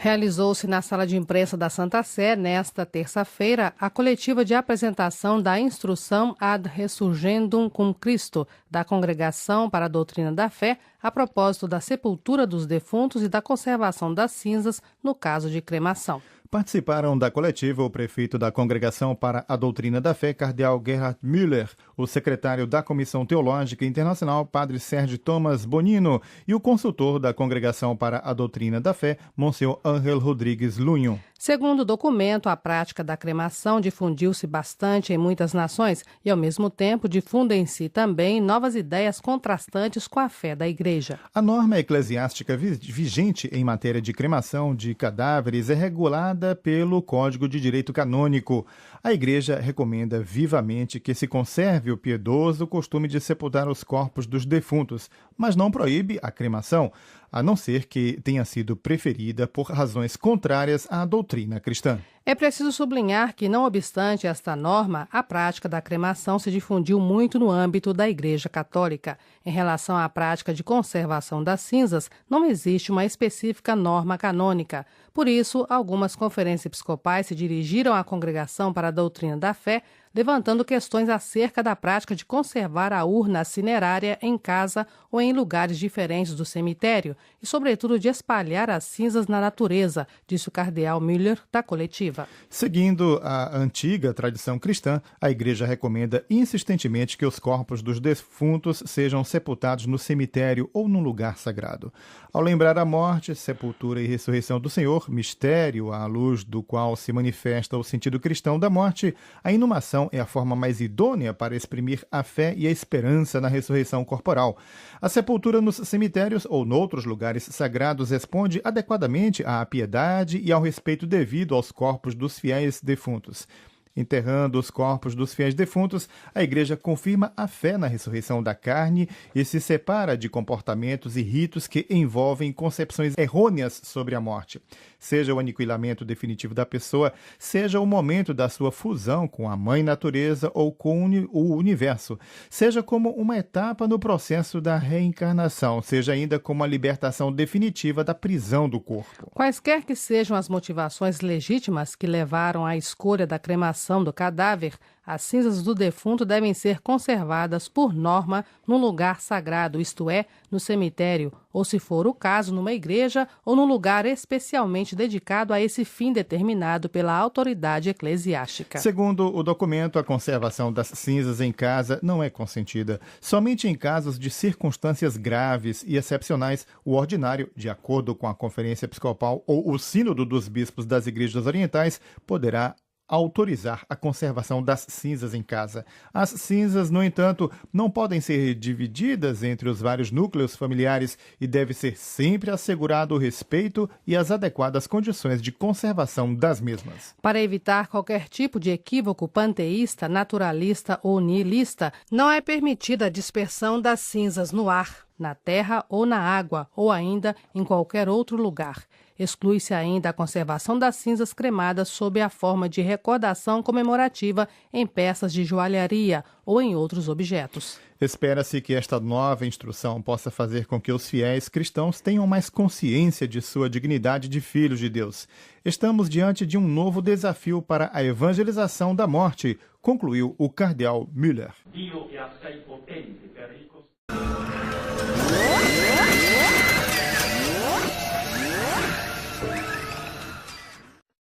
Realizou-se na sala de imprensa da Santa Sé, nesta terça-feira, a coletiva de apresentação da instrução Ad Resurgendum cum Christo, da Congregação para a Doutrina da Fé, a propósito da sepultura dos defuntos e da conservação das cinzas no caso de cremação. Participaram da coletiva o prefeito da Congregação para a Doutrina da Fé, cardeal Gerhard Müller, o secretário da Comissão Teológica Internacional, padre Sérgio Thomas Bonino, e o consultor da Congregação para a Doutrina da Fé, Monsenhor Ángel Rodrigues Lunho. Segundo o documento, a prática da cremação difundiu-se bastante em muitas nações e, ao mesmo tempo, difundem-se também novas ideias contrastantes com a fé da Igreja. A norma eclesiástica vigente em matéria de cremação de cadáveres é regulada pelo Código de Direito Canônico. A Igreja recomenda vivamente que se conserve o piedoso costume de sepultar os corpos dos defuntos, mas não proíbe a cremação, a não ser que tenha sido preferida por razões contrárias à doutrina cristã. É preciso sublinhar que, não obstante esta norma, a prática da cremação se difundiu muito no âmbito da Igreja Católica. Em relação à prática de conservação das cinzas, não existe uma específica norma canônica. Por isso, algumas conferências episcopais se dirigiram à Congregação para a Doutrina da Fé, levantando questões acerca da prática de conservar a urna cinerária em casa ou em lugares diferentes do cemitério e, sobretudo, de espalhar as cinzas na natureza, disse o cardeal Müller da coletiva. Seguindo a antiga tradição cristã, a Igreja recomenda insistentemente que os corpos dos defuntos sejam sepultados no cemitério ou num lugar sagrado. Ao lembrar a morte, sepultura e ressurreição do Senhor, mistério à luz do qual se manifesta o sentido cristão da morte, a inumação é a forma mais idônea para exprimir a fé e a esperança na ressurreição corporal. A sepultura nos cemitérios ou noutros lugares sagrados responde adequadamente à piedade e ao respeito devido aos corpos dos fiéis defuntos. Enterrando os corpos dos fiéis defuntos, a Igreja confirma a fé na ressurreição da carne e se separa de comportamentos e ritos que envolvem concepções errôneas sobre a morte. Seja o aniquilamento definitivo da pessoa, seja o momento da sua fusão com a mãe natureza ou com o universo, seja como uma etapa no processo da reencarnação, seja ainda como a libertação definitiva da prisão do corpo. Quaisquer que sejam as motivações legítimas que levaram à escolha da cremação do cadáver, as cinzas do defunto devem ser conservadas por norma num lugar sagrado, isto é, no cemitério, ou, se for o caso, numa igreja ou num lugar especialmente dedicado a esse fim determinado pela autoridade eclesiástica. Segundo o documento, a conservação das cinzas em casa não é consentida. Somente em casos de circunstâncias graves e excepcionais, o ordinário, de acordo com a Conferência Episcopal ou o Sínodo dos Bispos das Igrejas Orientais, poderá autorizar a conservação das cinzas em casa. As cinzas, no entanto, não podem ser divididas entre os vários núcleos familiares e deve ser sempre assegurado o respeito e as adequadas condições de conservação das mesmas. Para evitar qualquer tipo de equívoco panteísta, naturalista ou nihilista, não é permitida a dispersão das cinzas no ar, na terra ou na água, ou ainda em qualquer outro lugar. Exclui-se ainda a conservação das cinzas cremadas sob a forma de recordação comemorativa em peças de joalharia ou em outros objetos. Espera-se que esta nova instrução possa fazer com que os fiéis cristãos tenham mais consciência de sua dignidade de filhos de Deus. Estamos diante de um novo desafio para a evangelização da morte, concluiu o cardeal Müller.